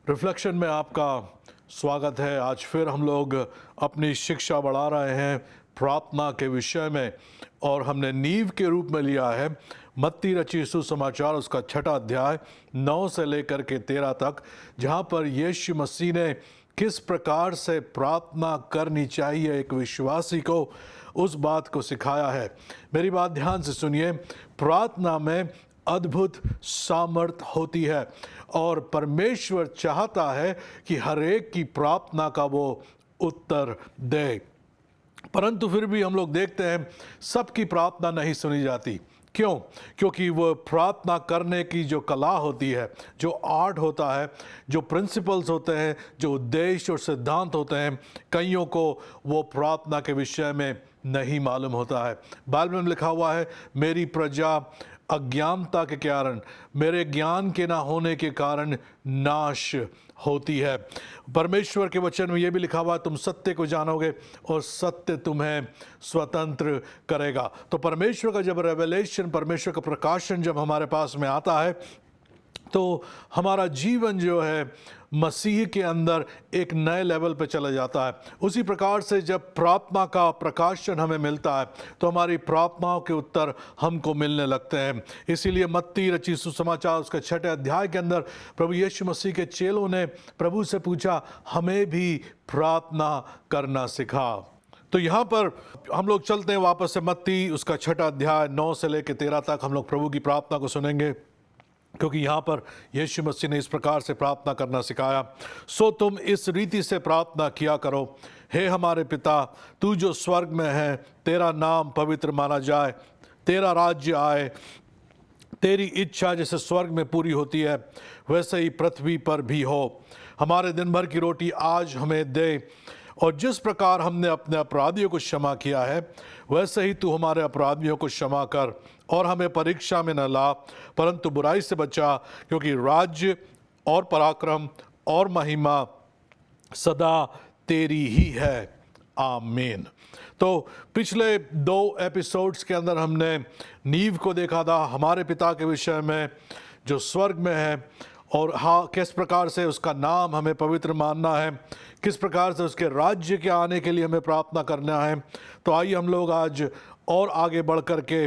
Reflection में आपका स्वागत है। आज फिर हम लोग अपनी शिक्षा बढ़ा रहे हैं प्रार्थना के विषय में, और हमने नींव के रूप में लिया है मत्ती रचित सुसमाचार उसका 6 अध्याय 9 से लेकर के 13 तक, जहाँ पर यीशु मसीह ने किस प्रकार से प्रार्थना करनी चाहिए एक विश्वासी को, उस बात को सिखाया है। मेरी बात ध्यान से सुनिए। प्रार्थना में अद्भुत सामर्थ होती है और परमेश्वर चाहता है कि हर एक की प्रार्थना का वो उत्तर दे, परंतु फिर भी हम लोग देखते हैं सबकी प्रार्थना नहीं सुनी जाती। क्यों? क्योंकि वो प्रार्थना करने की जो कला होती है, जो आर्ट होता है, जो प्रिंसिपल्स होते हैं, जो उद्देश्य और सिद्धांत होते हैं, कईयों को वो प्रार्थना के विषय में नहीं मालूम होता है। बाइबल में लिखा हुआ है, मेरी प्रजा अज्ञानता के कारण, मेरे ज्ञान के ना होने के कारण नाश होती है। परमेश्वर के वचन में यह भी लिखा हुआ है, तुम सत्य को जानोगे और सत्य तुम्हें स्वतंत्र करेगा। तो परमेश्वर का जब रेवलेशन, परमेश्वर का प्रकाशन जब हमारे पास में आता है, तो हमारा जीवन जो है मसीह के अंदर एक नए लेवल पे चला जाता है। उसी प्रकार से जब प्रार्थना का प्रकाशन हमें मिलता है, तो हमारी प्रार्थनाओं के उत्तर हमको मिलने लगते हैं। इसीलिए मत्ती रचित सुसमाचार उसके 6 अध्याय के अंदर प्रभु यीशु मसीह के चेलों ने प्रभु से पूछा, हमें भी प्रार्थना करना सिखा। तो यहाँ पर हम लोग चलते हैं वापस से मत्ती उसका 6 अध्याय 9 से लेकर 13 तक हम लोग प्रभु की प्रार्थना को सुनेंगे, क्योंकि यहाँ पर यीशु मसीह ने इस प्रकार से प्रार्थना करना सिखाया। सो तुम इस रीति से प्रार्थना किया करो, हे हमारे पिता, तू जो स्वर्ग में है, तेरा नाम पवित्र माना जाए, तेरा राज्य आए, तेरी इच्छा जैसे स्वर्ग में पूरी होती है वैसे ही पृथ्वी पर भी हो। हमारे दिन भर की रोटी आज हमें दे, और जिस प्रकार हमने अपने अपराधियों को क्षमा किया है वैसे ही तू हमारे अपराधियों को क्षमा कर, और हमें परीक्षा में न ला परंतु बुराई से बचा, क्योंकि राज्य और पराक्रम और महिमा सदा तेरी ही है। आमीन। तो पिछले 2 एपिसोड्स के अंदर हमने नींव को देखा था, हमारे पिता के विषय में जो स्वर्ग में है, और हाँ किस प्रकार से उसका नाम हमें पवित्र मानना है, किस प्रकार से उसके राज्य के आने के लिए हमें प्रार्थना करना है। तो आइए हम लोग आज और आगे बढ़ कर के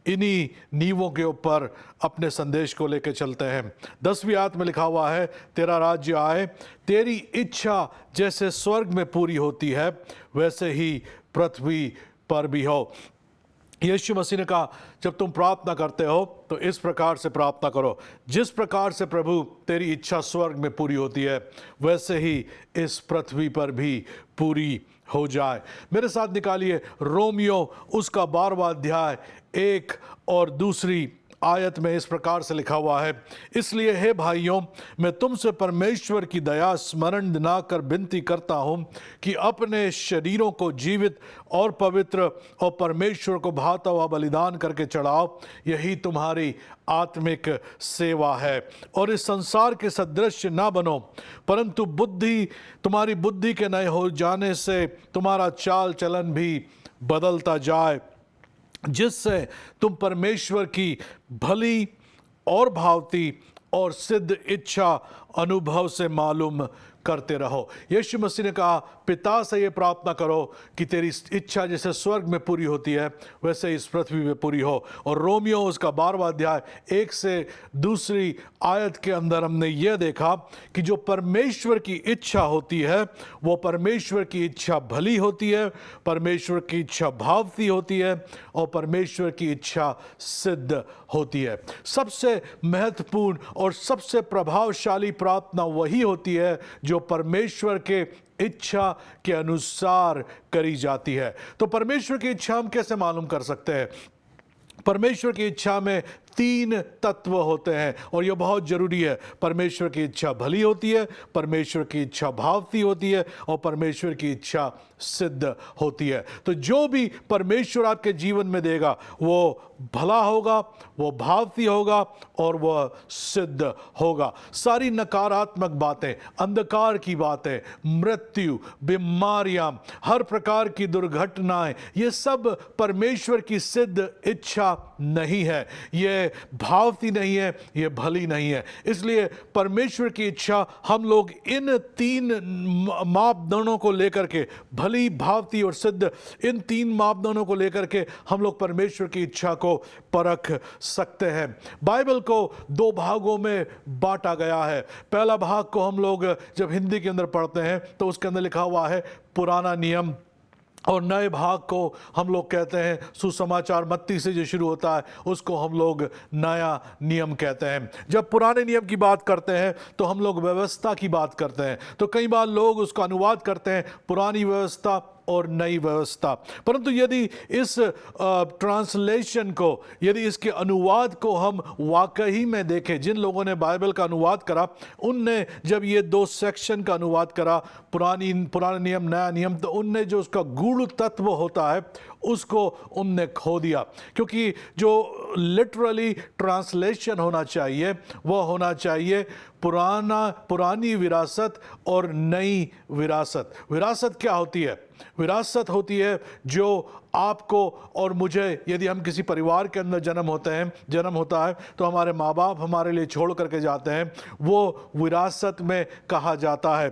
इन्हीं नींवों के ऊपर अपने संदेश को लेकर चलते हैं। 10वीं आयत में लिखा हुआ है, तेरा राज्य आए, तेरी इच्छा जैसे स्वर्ग में पूरी होती है वैसे ही पृथ्वी पर भी हो। यीशु मसीह ने कहा, जब तुम प्रार्थना करते हो तो इस प्रकार से प्रार्थना करो, जिस प्रकार से प्रभु तेरी इच्छा स्वर्ग में पूरी होती है वैसे ही इस पृथ्वी पर भी पूरी हो जाए। मेरे साथ निकालिए रोमियो उसका 12वां अध्याय 1 और 2 आयत में इस प्रकार से लिखा हुआ है, इसलिए हे भाइयों, मैं तुमसे परमेश्वर की दया स्मरण दिलाकर विनती करता हूँ कि अपने शरीरों को जीवित और पवित्र और परमेश्वर को भाता हुआ बलिदान करके चढ़ाओ, यही तुम्हारी आत्मिक सेवा है। और इस संसार के सदृश ना बनो, परंतु तुम्हारी बुद्धि के नए हो जाने से तुम्हारा चाल चलन भी बदलता जाए, जिससे तुम परमेश्वर की भली और भावती और सिद्ध इच्छा अनुभव से मालूम करते रहो। यीशु मसीह ने कहा, पिता से ये प्रार्थना करो कि तेरी इच्छा जैसे स्वर्ग में पूरी होती है वैसे इस पृथ्वी में पूरी हो। और रोमियो उसका 12वां अध्याय 1 से 2 आयत के अंदर हमने यह देखा कि जो परमेश्वर की इच्छा होती है वो परमेश्वर की इच्छा भली होती है, परमेश्वर की इच्छा भावती होती है और परमेश्वर की इच्छा सिद्ध होती है। सबसे महत्वपूर्ण और सबसे प्रभावशाली प्रार्थना वही होती है जो परमेश्वर के इच्छा के अनुसार करी जाती है। तो परमेश्वर की इच्छा हम कैसे मालूम कर सकते हैं? परमेश्वर की इच्छा में 3 तत्व होते हैं और यह बहुत जरूरी है। परमेश्वर की इच्छा भली होती है, परमेश्वर की इच्छा भावती होती है और परमेश्वर की इच्छा सिद्ध होती है। तो जो भी परमेश्वर आपके जीवन में देगा वो भला होगा, वो भावती होगा और वह सिद्ध होगा। सारी नकारात्मक बातें, अंधकार की बातें, मृत्यु, बीमारियां, हर प्रकार की दुर्घटनाएं, ये सब परमेश्वर की सिद्ध इच्छा नहीं है। ये ये भावती नहीं है, ये भली नहीं है। इसलिए परमेश्वर की इच्छा हम लोग इन 3 मापदंडों को लेकर के, भली, भावती और सिद्ध, इन 3 मापदंडों को लेकर के हम लोग परमेश्वर की इच्छा को परख सकते हैं। बाइबल को 2 भागों में बांटा गया है। पहला भाग को हम लोग जब हिंदी के अंदर पढ़ते हैं तो उसके अंदर लिखा हुआ है पुराना नियम, और नए भाग को हम लोग कहते हैं सुसमाचार। मत्ती से जो शुरू होता है उसको हम लोग नया नियम कहते हैं। जब पुराने नियम की बात करते हैं तो हम लोग व्यवस्था की बात करते हैं, तो कई बार लोग उसका अनुवाद करते हैं पुरानी व्यवस्था और नई व्यवस्था। परंतु यदि इस ट्रांसलेशन को, यदि इसके अनुवाद को हम वाकई में देखें, जिन लोगों ने बाइबल का अनुवाद करा उनने जब ये 2 सेक्शन का अनुवाद करा, पुराना नियम, नया नियम, तो उनने जो उसका गूढ़ तत्व होता है उसको उनने खो दिया। क्योंकि जो लिटरली ट्रांसलेशन होना चाहिए वह होना चाहिए पुरानी विरासत और नई विरासत। विरासत क्या होती है? विरासत होती है जो आपको और मुझे, यदि हम किसी परिवार के अंदर जन्म होता है तो हमारे माँ बाप हमारे लिए छोड़ करके जाते हैं, वो विरासत में कहा जाता है।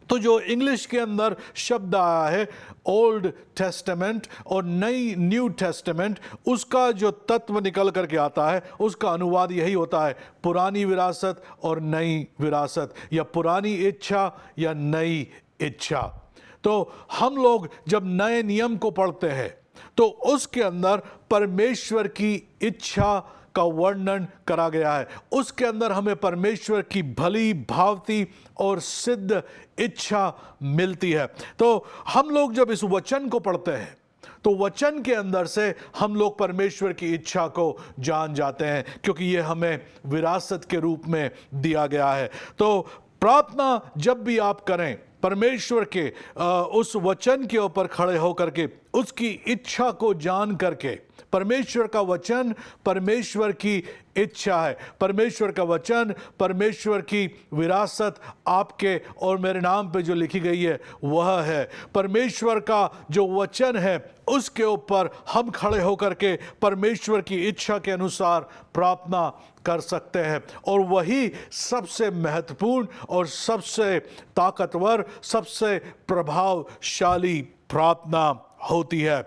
तो जो इंग्लिश के अंदर शब्द आया है ओल्ड टेस्टामेंट और न्यू टेस्टामेंट, उसका जो तत्व निकल करके आता है उसका अनुवाद यही होता है पुरानी विरासत और नई विरासत, या पुरानी इच्छा या नई इच्छा। तो हम लोग जब नए नियम को पढ़ते हैं तो उसके अंदर परमेश्वर की इच्छा का वर्णन करा गया है। उसके अंदर हमें परमेश्वर की भली, भावती और सिद्ध इच्छा मिलती है। तो हम लोग जब इस वचन को पढ़ते हैं तो वचन के अंदर से हम लोग परमेश्वर की इच्छा को जान जाते हैं, क्योंकि ये हमें विरासत के रूप में दिया गया है। तो प्रार्थना जब भी आप करें, परमेश्वर के उस वचन के ऊपर खड़े होकर के उसकी इच्छा को जान करके, परमेश्वर का वचन परमेश्वर की इच्छा है, परमेश्वर का वचन परमेश्वर की विरासत आपके और मेरे नाम पे जो लिखी गई है वह है। परमेश्वर का जो वचन है उसके ऊपर हम खड़े होकर के परमेश्वर की इच्छा के अनुसार प्रार्थना कर सकते हैं, और वही सबसे महत्वपूर्ण और सबसे ताकतवर, सबसे प्रभावशाली प्रार्थना होती है।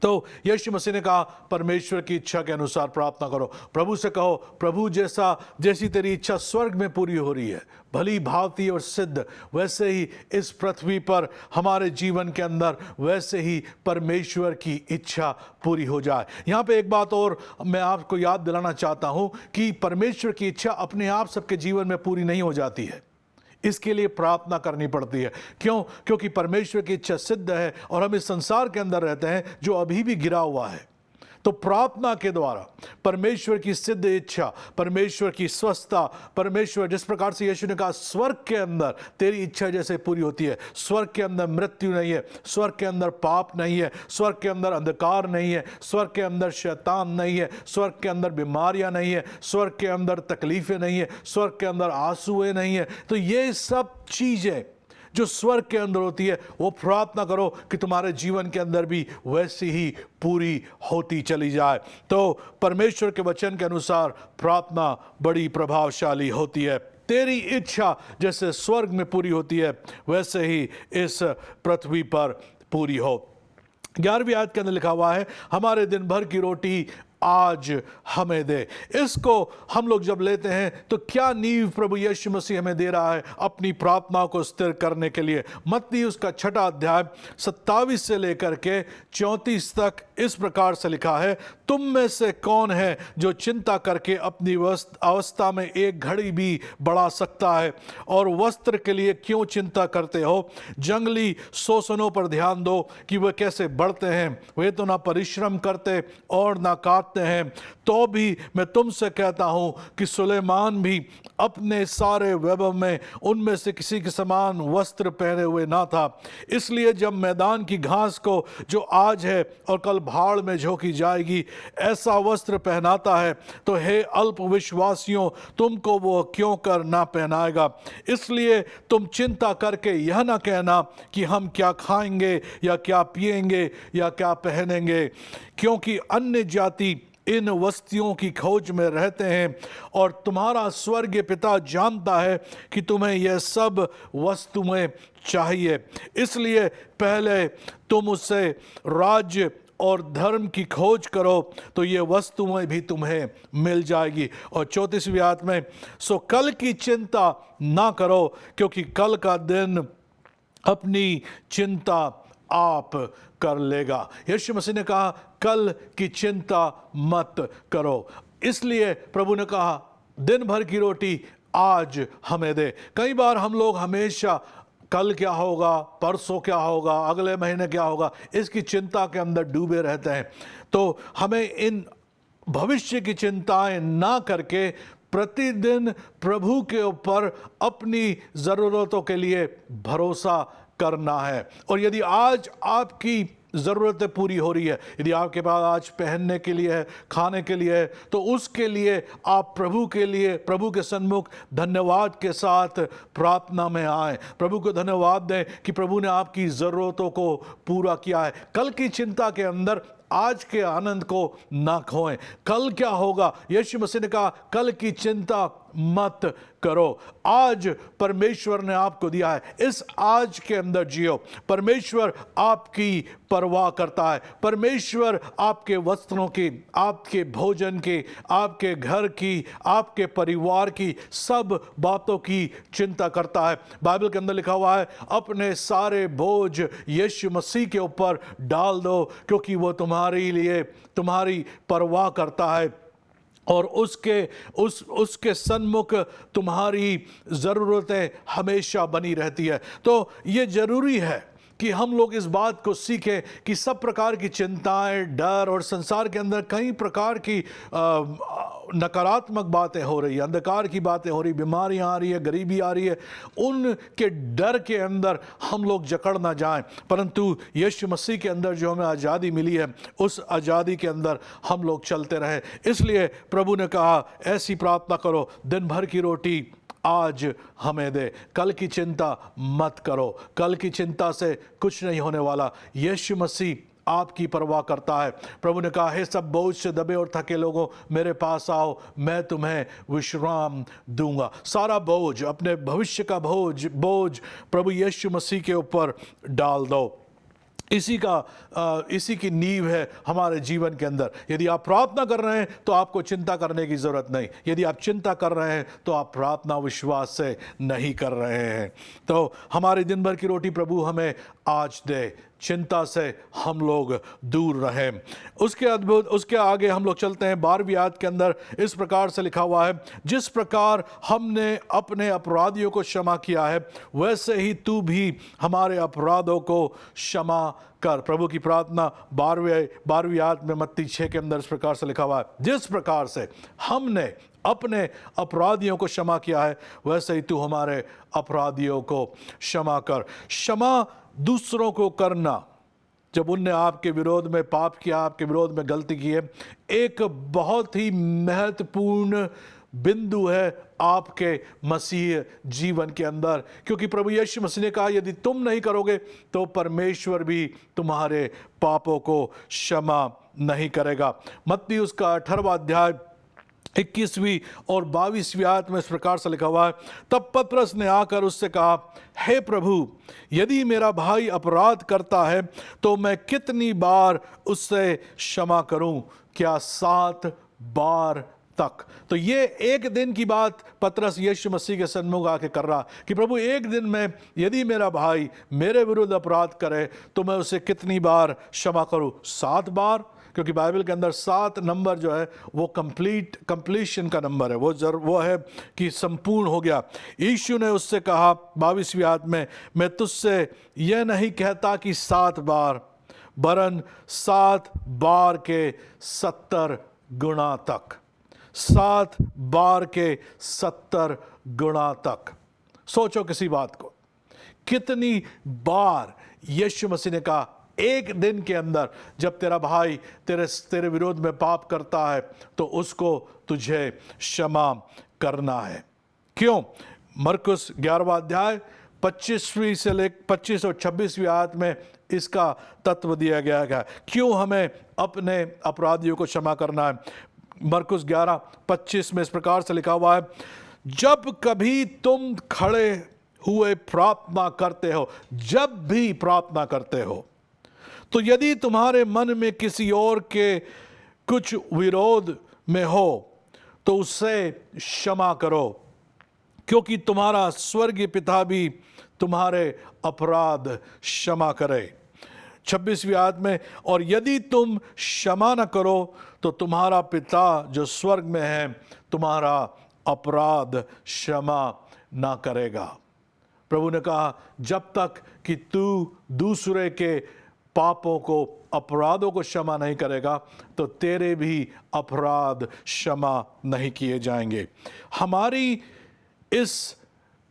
तो यीशु मसीह ने कहा परमेश्वर की इच्छा के अनुसार प्रार्थना करो। प्रभु से कहो, प्रभु जैसी तेरी इच्छा स्वर्ग में पूरी हो रही है, भली, भावती और सिद्ध, वैसे ही इस पृथ्वी पर हमारे जीवन के अंदर वैसे ही परमेश्वर की इच्छा पूरी हो जाए। यहाँ पे एक बात और मैं आपको याद दिलाना चाहता हूँ कि परमेश्वर की इच्छा अपने आप सबके जीवन में पूरी नहीं हो जाती है, इसके लिए प्रार्थना करनी पड़ती है। क्यों? क्योंकि परमेश्वर की इच्छा सिद्ध है और हम इस संसार के अंदर रहते हैं जो अभी भी गिरा हुआ है। तो प्रार्थना के द्वारा परमेश्वर की सिद्ध इच्छा, परमेश्वर की स्वस्थता, परमेश्वर जिस प्रकार से यीशु ने कहा स्वर्ग के अंदर तेरी इच्छा जैसे पूरी होती है, स्वर्ग के अंदर मृत्यु नहीं है, स्वर्ग के अंदर पाप नहीं है, स्वर्ग के अंदर अंधकार नहीं है, स्वर्ग के अंदर शैतान नहीं है, स्वर्ग के अंदर बीमारियां नहीं है, स्वर्ग के अंदर तकलीफें नहीं है, स्वर्ग के अंदर आंसुएं नहीं है। तो ये सब चीजें जो स्वर्ग के अंदर होती है, वो प्रार्थना करो कि तुम्हारे जीवन के अंदर भी वैसी ही पूरी होती चली जाए। तो परमेश्वर के वचन के अनुसार प्रार्थना बड़ी प्रभावशाली होती है। तेरी इच्छा जैसे स्वर्ग में पूरी होती है वैसे ही इस पृथ्वी पर पूरी हो। 11वीं आयत के अंदर लिखा हुआ है हमारे दिन भर की रोटी आज हमें दे। इसको हम लोग जब लेते हैं तो क्या नींव प्रभु यीशु मसीह हमें दे रहा है अपनी प्रार्थना को स्थिर करने के लिए। मत्ती उसका 6 अध्याय 27 से लेकर के 34 तक इस प्रकार से लिखा है, तुम में से कौन है जो चिंता करके अपनी अवस्था में एक घड़ी भी बढ़ा सकता है, और वस्त्र के लिए क्यों चिंता करते हो। जंगली सोसनों पर ध्यान दो कि वे कैसे बढ़ते हैं, वे तो ना परिश्रम करते और ना काटते हैं। तो भी मैं तुमसे कहता हूं कि सुलेमान भी अपने सारे वैभव में उनमें से किसी के समान वस्त्र पहने हुए ना था। इसलिए जब मैदान की घास को जो आज है और कल भाड़ में झोंकी जाएगी ऐसा वस्त्र पहनाता है, तो हे अल्प विश्वासियों तुमको वो क्यों कर ना पहनाएगा। इसलिए तुम चिंता करके यह ना कहना कि हम क्या खाएंगे या क्या पिएंगे या क्या पहनेंगे, क्योंकि अन्य जाति इन वस्तुओं की खोज में रहते हैं और तुम्हारा स्वर्गीय पिता जानता है कि तुम्हें यह सब वस्तुएं चाहिए। इसलिए पहले तुम उससे राज्य और धर्म की खोज करो तो ये वस्तुएं भी तुम्हें मिल जाएगी। और 34वीं आयत में, सो कल की चिंता ना करो क्योंकि कल का दिन अपनी चिंता आप कर लेगा। यीशु मसीह ने कहा कल की चिंता मत करो। इसलिए प्रभु ने कहा दिन भर की रोटी आज हमें दे। कई बार हम लोग हमेशा कल क्या होगा, परसों क्या होगा, अगले महीने क्या होगा, इसकी चिंता के अंदर डूबे रहते हैं। तो हमें इन भविष्य की चिंताएं ना करके प्रतिदिन प्रभु के ऊपर अपनी ज़रूरतों के लिए भरोसा करना है। और यदि आज आपकी ज़रूरतें पूरी हो रही है, यदि आपके पास आज पहनने के लिए है, खाने के लिए है, तो उसके लिए आप प्रभु के लिए, प्रभु के सन्मुख धन्यवाद के साथ प्रार्थना में आए। प्रभु को धन्यवाद दें कि प्रभु ने आपकी ज़रूरतों को पूरा किया है। कल की चिंता के अंदर आज के आनंद को ना खोएं। कल क्या होगा, यीशु मसीह ने कहा कल की चिंता मत करो। आज परमेश्वर ने आपको दिया है, इस आज के अंदर जियो। परमेश्वर आपकी परवाह करता है। परमेश्वर आपके वस्त्रों की, आपके भोजन की, आपके घर की, आपके परिवार की, सब बातों की चिंता करता है। बाइबल के अंदर लिखा हुआ है अपने सारे बोझ यीशु मसीह के ऊपर डाल दो क्योंकि वो तुम्हारे लिए तुम्हारी परवाह करता है और उसके सन्मुख तुम्हारी ज़रूरतें हमेशा बनी रहती है। तो ये ज़रूरी है कि हम लोग इस बात को सीखें कि सब प्रकार की चिंताएं, डर और संसार के अंदर कई प्रकार की नकारात्मक बातें हो रही है, अंधकार की बातें हो रही, बीमारियां आ रही है, गरीबी आ रही है, उनके डर के अंदर हम लोग जकड़ ना जाएं, परंतु यीशु मसीह के अंदर जो हमें आज़ादी मिली है उस आज़ादी के अंदर हम लोग चलते रहें। इसलिए प्रभु ने कहा ऐसी प्रार्थना करो, दिन भर की रोटी आज हमें दे, कल की चिंता मत करो। कल की चिंता से कुछ नहीं होने वाला। यीशु मसीह आपकी परवाह करता है। प्रभु ने कहा हे सब बोझ से दबे और थके लोगों मेरे पास आओ, मैं तुम्हें विश्राम दूंगा। सारा बोझ, अपने भविष्य का बोझ प्रभु यीशु मसीह के ऊपर डाल दो। इसी की नींव है हमारे जीवन के अंदर। यदि आप प्रार्थना कर रहे हैं तो आपको चिंता करने की ज़रूरत नहीं। यदि आप चिंता कर रहे हैं तो आप प्रार्थना विश्वास से नहीं कर रहे हैं। तो हमारे दिन भर की रोटी प्रभु हमें आज दे, चिंता से हम लोग दूर रहें। उसके आगे हम लोग चलते हैं। 12वीं आयत के अंदर इस प्रकार से लिखा हुआ है, जिस प्रकार हमने अपने अपराधियों को क्षमा किया है वैसे ही तू भी हमारे अपराधों को क्षमा कर। प्रभु की प्रार्थना 12वीं आयत में मत्ती 6 के अंदर इस प्रकार से लिखा हुआ है, जिस प्रकार से हमने अपने अपराधियों को क्षमा किया है वैसे ही तू हमारे अपराधियों को क्षमा कर। क्षमा दूसरों को करना, जब उनने आपके विरोध में पाप किया, आपके विरोध में गलती की है, एक बहुत ही महत्वपूर्ण बिंदु है आपके मसीह जीवन के अंदर। क्योंकि प्रभु यीशु मसीह ने कहा यदि तुम नहीं करोगे तो परमेश्वर भी तुम्हारे पापों को क्षमा नहीं करेगा। मत्ती उसका 18वां अध्याय 21वीं और 22वीं आयत में इस प्रकार से लिखा हुआ है, तब पतरस ने आकर उससे कहा, हे प्रभु, यदि मेरा भाई अपराध करता है तो मैं कितनी बार उससे क्षमा करूं? क्या 7 बार तक? तो ये एक दिन की बात पतरस यीशु मसीह के सन्मुख आके कर रहा कि प्रभु एक दिन में यदि मेरा भाई मेरे विरुद्ध अपराध करे तो मैं उसे कितनी बार क्षमा करूं? 7 बार? क्योंकि बाइबल के अंदर 7 नंबर जो है वो कंप्लीशन का नंबर है, वो है कि संपूर्ण हो गया। यीशु ने उससे कहा 22वीं आयत में, मैं तुझसे यह नहीं कहता कि 7 बार, वरन 7 बार के 70 गुना तक। 7 बार के 70 गुना तक। सोचो किसी बात को, कितनी बार यीशु मसीह ने कहा एक दिन के अंदर जब तेरा भाई तेरे विरोध में पाप करता है तो उसको तुझे क्षमा करना है। क्यों? मरकुस 11वां अध्याय 25वीं से लेकर 25 और 26वीं आयत में इसका तत्व दिया गया है। क्यों हमें अपने अपराधियों को क्षमा करना है। मरकुस 11:25 में इस प्रकार से लिखा हुआ है, जब कभी तुम खड़े हुए प्रार्थना करते हो, जब भी प्रार्थना करते हो, तो यदि तुम्हारे मन में किसी और के कुछ विरोध में हो तो उससे क्षमा करो, क्योंकि तुम्हारा स्वर्गीय पिता भी तुम्हारे अपराध क्षमा करे। 26वीं आयत में, और यदि तुम क्षमा न करो तो तुम्हारा पिता जो स्वर्ग में है तुम्हारा अपराध क्षमा ना करेगा। प्रभु ने कहा, जब तक कि तू दूसरे के पापों को, अपराधों को क्षमा नहीं करेगा तो तेरे भी अपराध क्षमा नहीं किए जाएंगे। हमारी इस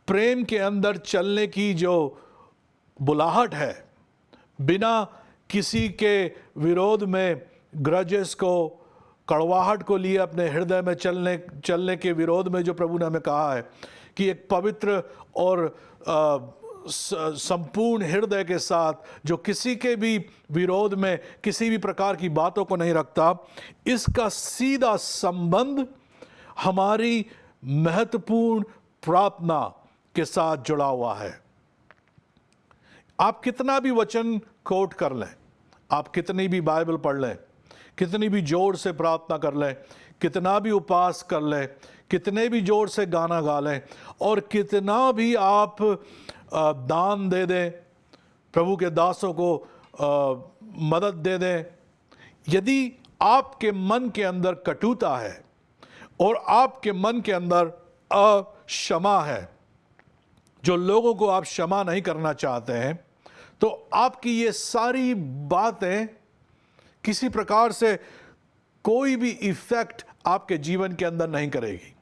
प्रेम के अंदर चलने की जो बुलाहट है, बिना किसी के विरोध में, ग्रजेस को, कड़वाहट को लिए अपने हृदय में चलने के विरोध में, जो प्रभु ने हमें कहा है कि एक पवित्र और संपूर्ण हृदय के साथ जो किसी के भी विरोध में किसी भी प्रकार की बातों को नहीं रखता, इसका सीधा संबंध हमारी महत्वपूर्ण प्रार्थना के साथ जुड़ा हुआ है। आप कितना भी वचन कोट कर लें, आप कितनी भी बाइबल पढ़ लें, कितनी भी जोर से प्रार्थना कर लें, कितना भी उपवास कर लें, कितने भी जोर से गाना गा लें, और कितना भी आप दान दे दें, प्रभु के दासों को मदद दे दें, यदि आपके मन के अंदर कटुता है और आपके मन के अंदर अक्षमा है, जो लोगों को आप क्षमा नहीं करना चाहते हैं, तो आपकी ये सारी बातें किसी प्रकार से कोई भी इफेक्ट आपके जीवन के अंदर नहीं करेगी।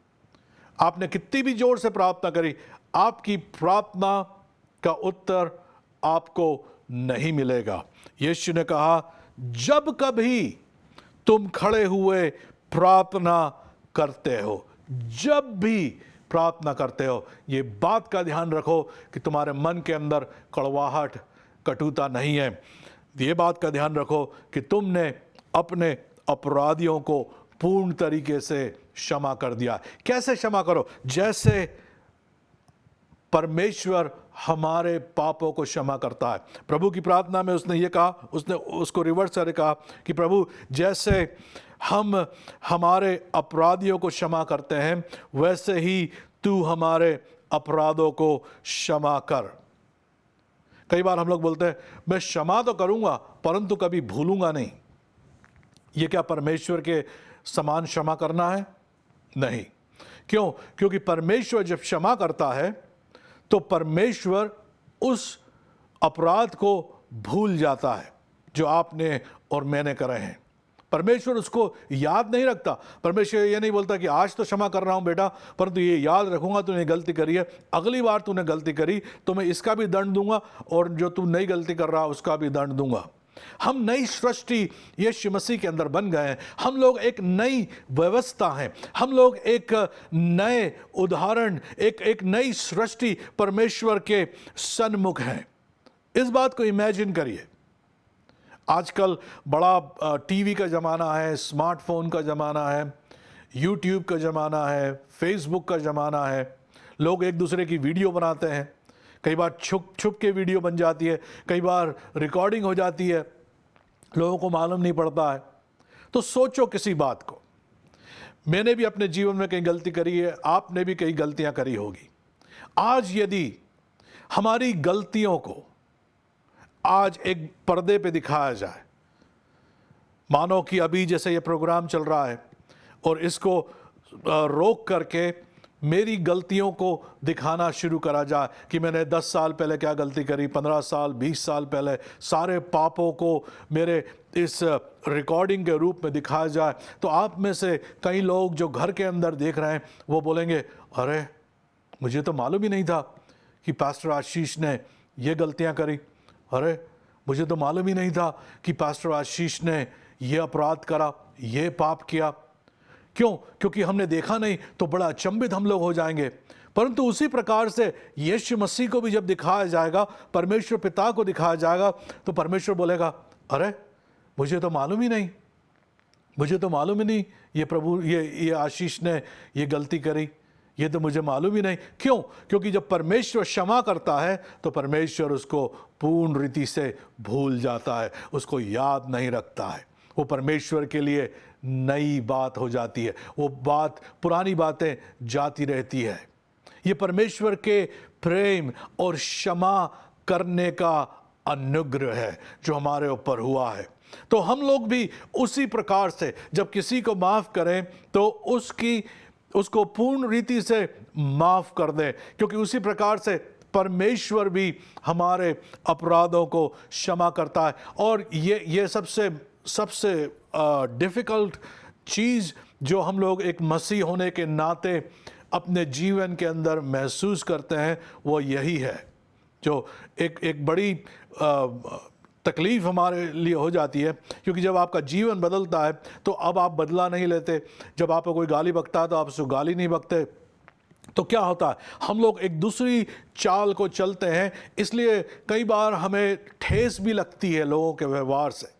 आपने कितनी भी जोर से प्रार्थना करी, आपकी प्रार्थना का उत्तर आपको नहीं मिलेगा। यीशु ने कहा, जब कभी तुम खड़े हुए प्रार्थना करते हो, जब भी प्रार्थना करते हो, ये बात का ध्यान रखो कि तुम्हारे मन के अंदर कड़वाहट, कटुता नहीं है। ये बात का ध्यान रखो कि तुमने अपने अपराधियों को पूर्ण तरीके से क्षमा कर दिया। कैसे क्षमा करो? जैसे परमेश्वर हमारे पापों को क्षमा करता है। प्रभु की प्रार्थना में उसने ये कहा, उसने उसको रिवर्स करके कहा कि प्रभु, जैसे हम हमारे अपराधियों को क्षमा करते हैं, वैसे ही तू हमारे अपराधों को क्षमा कर। कई बार हम लोग बोलते हैं, मैं क्षमा तो करूंगा परंतु कभी भूलूंगा नहीं। ये क्या परमेश्वर के समान क्षमा करना है? नहीं। क्यों? क्योंकि परमेश्वर जब क्षमा करता है तो परमेश्वर उस अपराध को भूल जाता है जो आपने और मैंने करे हैं। परमेश्वर उसको याद नहीं रखता। परमेश्वर ये नहीं बोलता कि आज तो क्षमा कर रहा हूं बेटा, परंतु ये याद रखूंगा तूने गलती करी है, अगली बार तूने गलती करी तो मैं इसका भी दंड दूंगा और जो तू नई गलती कर रहा उसका भी दंड दूंगा। हम नई सृष्टि यीशु मसीह के अंदर बन गए हैं। हम लोग एक नई व्यवस्था हैं। हम लोग एक नए उदाहरण, एक नई सृष्टि परमेश्वर के सन्मुख हैं। इस बात को इमेजिन करिए। आजकल बड़ा टीवी का ज़माना है, स्मार्टफोन का ज़माना है, यूट्यूब का ज़माना है, फेसबुक का ज़माना है। लोग एक दूसरे की वीडियो बनाते हैं। कई बार छुप छुप के वीडियो बन जाती है, कई बार रिकॉर्डिंग हो जाती है, लोगों को मालूम नहीं पड़ता है। तो सोचो किसी बात को। मैंने भी अपने जीवन में कई गलती करी है, आपने भी कई गलतियां करी होगी। आज यदि हमारी गलतियों को आज एक पर्दे पे दिखाया जाए, मानो कि अभी जैसे ये प्रोग्राम चल रहा है और इसको रोक करके मेरी गलतियों को दिखाना शुरू करा जाए कि मैंने 10 साल पहले क्या गलती करी, 15 साल 20 साल पहले, सारे पापों को मेरे इस रिकॉर्डिंग के रूप में दिखाया जाए, तो आप में से कई लोग जो घर के अंदर देख रहे हैं वो बोलेंगे, अरे मुझे तो मालूम ही नहीं था कि पास्टर आशीष ने ये गलतियां करी। अरे मुझे तो मालूम ही नहीं था कि पास्टर आशीष ने ये अपराध करा, ये पाप किया। क्यों? क्योंकि हमने देखा नहीं तो बड़ा अचंभित हम लोग हो जाएंगे। परंतु उसी प्रकार से यीशु मसीह को भी जब दिखाया जाएगा, परमेश्वर पिता को दिखाया जाएगा, तो परमेश्वर बोलेगा, अरे मुझे तो मालूम ही नहीं मुझे तो मालूम ही नहीं ये प्रभु ये आशीष ने ये गलती करी, ये तो मुझे मालूम ही नहीं। क्यों? क्योंकि जब परमेश्वर क्षमा करता है तो परमेश्वर उसको पूर्ण रीति से भूल जाता है, उसको याद नहीं रखता है। वो परमेश्वर के लिए नई बात हो जाती है, वो बात पुरानी बातें जाती रहती है। ये परमेश्वर के प्रेम और क्षमा करने का अनुग्रह है जो हमारे ऊपर हुआ है। तो हम लोग भी उसी प्रकार से जब किसी को माफ़ करें तो उसको पूर्ण रीति से माफ़ कर दें, क्योंकि उसी प्रकार से परमेश्वर भी हमारे अपराधों को क्षमा करता है। और ये सबसे डिफ़िकल्ट चीज़ जो हम लोग एक मसीह होने के नाते अपने जीवन के अंदर महसूस करते हैं वो यही है, जो एक बड़ी तकलीफ़ हमारे लिए हो जाती है। क्योंकि जब आपका जीवन बदलता है तो अब आप बदला नहीं लेते। जब आपको कोई गाली बकता है तो आप उसको गाली नहीं बकते। तो क्या होता है, हम लोग एक दूसरी चाल को चलते हैं, इसलिए कई बार हमें ठेस भी लगती है लोगों के व्यवहार से।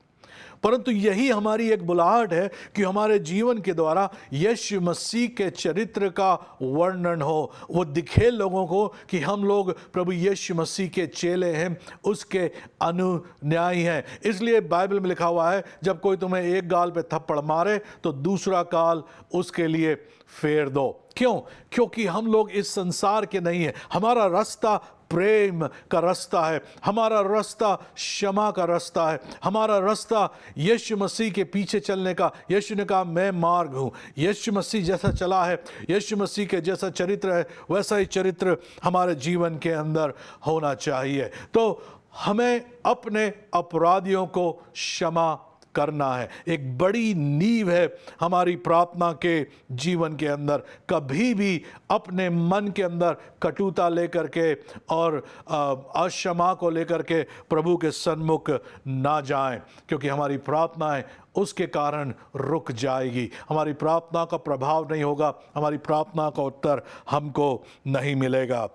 परंतु यही हमारी एक बुलाहट है कि हमारे जीवन के द्वारा यीशु मसीह के चरित्र का वर्णन हो, वो दिखे लोगों को कि हम लोग प्रभु यीशु मसीह के चेले हैं, उसके अनुयायी हैं। इसलिए बाइबल में लिखा हुआ है, जब कोई तुम्हें एक गाल पे थप्पड़ मारे तो दूसरा गाल उसके लिए फेर दो। क्यों? क्योंकि हम लोग इस संसार के नहीं हैं। हमारा रास्ता प्रेम का रास्ता है, हमारा रास्ता क्षमा का रास्ता है, हमारा रास्ता यीशु मसीह के पीछे चलने का। यीशु ने कहा मैं मार्ग हूँ। यीशु मसीह जैसा चला है, यीशु मसीह के जैसा चरित्र है, वैसा ही चरित्र हमारे जीवन के अंदर होना चाहिए। तो हमें अपने अपराधियों को क्षमा करना है। एक बड़ी नींव है हमारी प्रार्थना के जीवन के अंदर। कभी भी अपने मन के अंदर कटुता लेकर के और अक्षमा को लेकर के प्रभु के सन्मुख ना जाएं, क्योंकि हमारी प्रार्थनाएं उसके कारण रुक जाएगी। हमारी प्रार्थना का प्रभाव नहीं होगा, हमारी प्रार्थना का उत्तर हमको नहीं मिलेगा।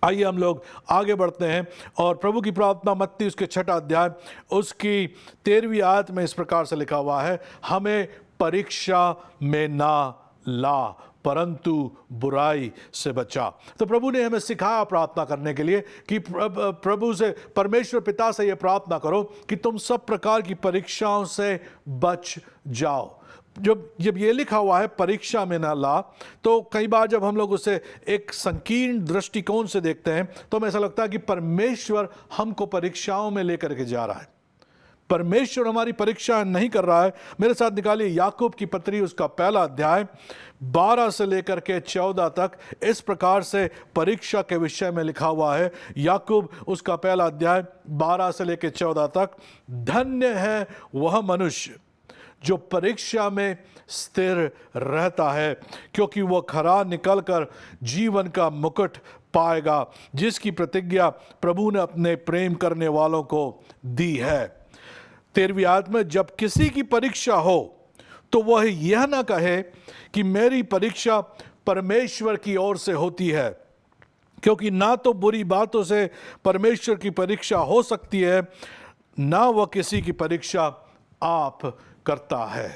आइए हम लोग आगे बढ़ते हैं और प्रभु की प्रार्थना मत्ती उसके 6 अध्याय उसकी 13वीं आयत में इस प्रकार से लिखा हुआ है, हमें परीक्षा में ना ला परंतु बुराई से बचा। तो प्रभु ने हमें सिखाया प्रार्थना करने के लिए कि प्रभु से, परमेश्वर पिता से ये प्रार्थना करो कि तुम सब प्रकार की परीक्षाओं से बच जाओ। जब ये लिखा हुआ है परीक्षा में ना ला, तो कई बार जब हम लोग उसे एक संकीर्ण दृष्टिकोण से देखते हैं तो हमें ऐसा लगता है कि परमेश्वर हमको परीक्षाओं में लेकर के जा रहा है। परमेश्वर हमारी परीक्षा नहीं कर रहा है। मेरे साथ निकालिए याकूब की पत्री उसका 1 अध्याय 12 से लेकर के 14 तक। इस प्रकार से परीक्षा के विषय में लिखा हुआ है। याकूब उसका 1 अध्याय 12 से लेकर 14 तक, धन्य है वह मनुष्य जो परीक्षा में स्थिर रहता है, क्योंकि वह खरा निकलकर जीवन का मुकुट पाएगा, जिसकी प्रतिज्ञा प्रभु ने अपने प्रेम करने वालों को दी है। 13वीं आयत में, जब किसी की परीक्षा हो तो वह यह ना कहे कि मेरी परीक्षा परमेश्वर की ओर से होती है, क्योंकि ना तो बुरी बातों से परमेश्वर की परीक्षा हो सकती है, ना वह किसी की परीक्षा आप करता है।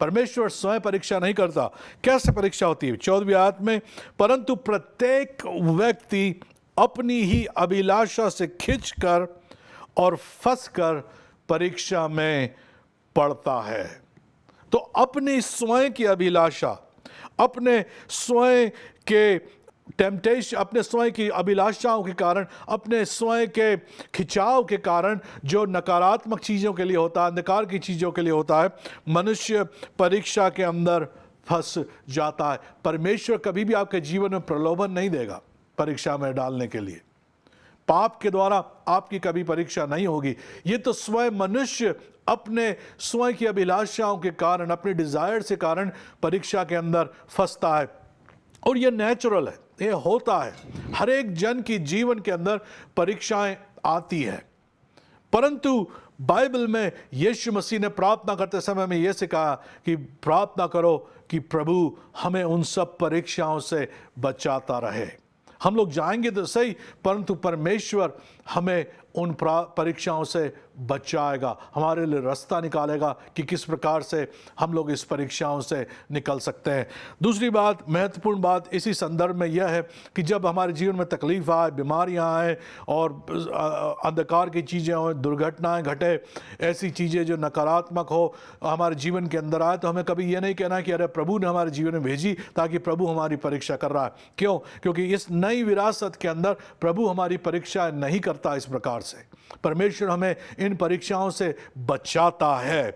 परमेश्वर स्वयं परीक्षा नहीं करता। कैसे परीक्षा होती है? 14वीं आयत में, परंतु प्रत्येक व्यक्ति अपनी ही अभिलाषा से खिंचकर और फंसकर परीक्षा में पड़ता है। तो अपनी स्वयं की अभिलाषा, अपने स्वयं के टेम्पटेशन, अपने स्वयं की अभिलाषाओं के कारण, अपने स्वयं के खिंचाव के कारण, जो नकारात्मक चीज़ों के लिए होता है, अंधकार की चीज़ों के लिए होता है, मनुष्य परीक्षा के अंदर फंस जाता है। परमेश्वर कभी भी आपके जीवन में प्रलोभन नहीं देगा परीक्षा में डालने के लिए। पाप के द्वारा आपकी कभी परीक्षा नहीं होगी। ये तो स्वयं मनुष्य अपने स्वयं की अभिलाषाओं के कारण, अपने डिजायर के कारण परीक्षा के अंदर फंसता है। और ये नेचुरल है, ये होता है। हर एक जन की जीवन के अंदर परीक्षाएं आती है। परंतु बाइबल में यीशु मसीह ने प्रार्थना करते समय में यह सिखाया कि प्रार्थना करो कि प्रभु हमें उन सब परीक्षाओं से बचाता रहे। हम लोग जाएंगे तो सही, परंतु परमेश्वर हमें उन परीक्षाओं से बचाएगा, हमारे लिए रास्ता निकालेगा कि किस प्रकार से हम लोग इस परीक्षाओं से निकल सकते हैं। दूसरी बात, महत्वपूर्ण बात इसी संदर्भ में यह है कि जब हमारे जीवन में तकलीफ आए, बीमारियां आए और अंधकार की चीज़ें हो, दुर्घटनाएं घटे, ऐसी चीज़ें जो नकारात्मक हो हमारे जीवन के अंदर आए, तो हमें कभी ये नहीं कहना कि अरे प्रभु ने हमारे जीवन में भेजी ताकि प्रभु हमारी परीक्षा कर रहा है। क्यों? क्योंकि इस नई विरासत के अंदर प्रभु हमारी परीक्षा नहीं करता। इस प्रकार से परमेश्वर हमें इन परीक्षाओं से बचाता है।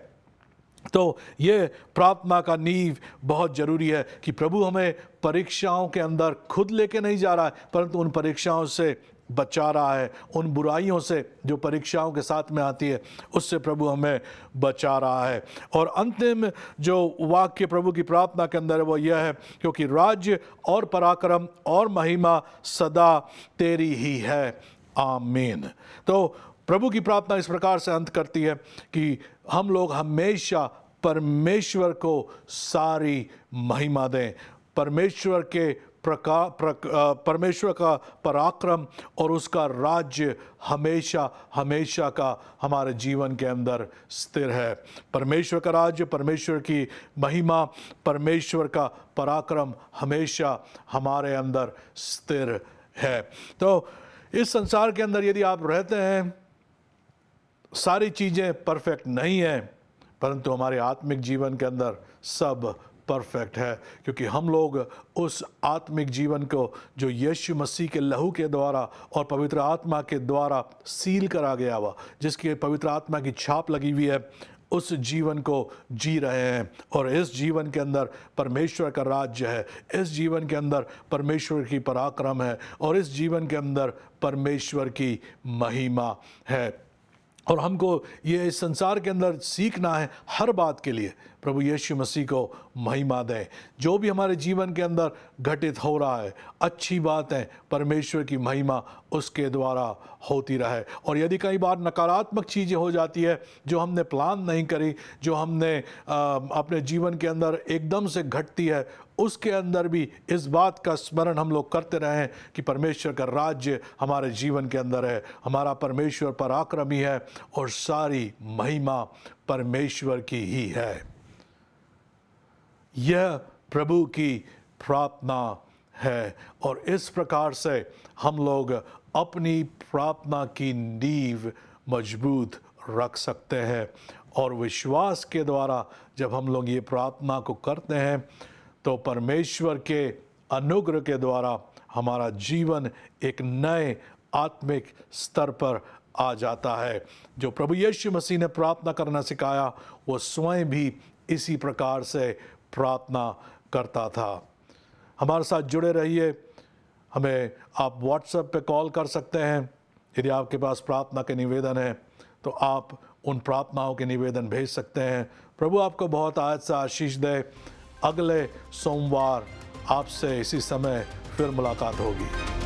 तो ये प्रार्थना का नींव बहुत ज़रूरी है कि प्रभु हमें परीक्षाओं के अंदर खुद लेके नहीं जा रहा है, परंतु उन परीक्षाओं से बचा रहा है, उन बुराइयों से जो परीक्षाओं के साथ में आती है उससे प्रभु हमें बचा रहा है। और अंतिम जो वाक्य प्रभु की प्रार्थना के अंदर है वो यह है, क्योंकि राज्य और पराक्रम और महिमा सदा तेरी ही है, आमीन। तो प्रभु की प्रार्थना इस प्रकार से अंत करती है कि हम लोग हमेशा परमेश्वर को सारी महिमा दें, परमेश्वर का पराक्रम और उसका राज्य हमेशा हमेशा का हमारे जीवन के अंदर स्थिर है। परमेश्वर का राज्य, परमेश्वर की महिमा, परमेश्वर का पराक्रम हमेशा हमारे अंदर स्थिर है। तो इस संसार के अंदर यदि आप रहते हैं, सारी चीज़ें परफेक्ट नहीं हैं, परंतु हमारे आत्मिक जीवन के अंदर सब परफेक्ट है, क्योंकि हम लोग उस आत्मिक जीवन को जो यीशु मसीह के लहू के द्वारा और पवित्र आत्मा के द्वारा सील करा गया हुआ, जिसके पवित्र आत्मा की छाप लगी हुई है, उस जीवन को जी रहे हैं। और इस जीवन के अंदर परमेश्वर का राज्य है, इस जीवन के अंदर परमेश्वर की पराक्रम है और इस जीवन के अंदर परमेश्वर की महिमा है। और हमको ये इस संसार के अंदर सीखना है, हर बात के लिए प्रभु यीशु मसीह को महिमा दें। जो भी हमारे जीवन के अंदर घटित हो रहा है, अच्छी बात है, परमेश्वर की महिमा उसके द्वारा होती रहे। और यदि कई बार नकारात्मक चीज़ें हो जाती है जो हमने प्लान नहीं करी, जो हमने अपने जीवन के अंदर एकदम से घटती है, उसके अंदर भी इस बात का स्मरण हम लोग करते रहें कि परमेश्वर का राज्य हमारे जीवन के अंदर है, हमारा परमेश्वर पराक्रमी है और सारी महिमा परमेश्वर की ही है। यह प्रभु की प्रार्थना है और इस प्रकार से हम लोग अपनी प्रार्थना की नींव मजबूत रख सकते हैं। और विश्वास के द्वारा जब हम लोग ये प्रार्थना को करते हैं तो परमेश्वर के अनुग्रह के द्वारा हमारा जीवन एक नए आत्मिक स्तर पर आ जाता है। जो प्रभु यीशु मसीह ने प्रार्थना करना सिखाया, वो स्वयं भी इसी प्रकार से प्रार्थना करता था। हमारे साथ जुड़े रहिए। हमें आप व्हाट्सएप पे कॉल कर सकते हैं। यदि आपके पास प्रार्थना के निवेदन है तो आप उन प्रार्थनाओं के निवेदन भेज सकते हैं। प्रभु आपको बहुत आयत से आशीष दे। अगले सोमवार आपसे इसी समय फिर मुलाकात होगी।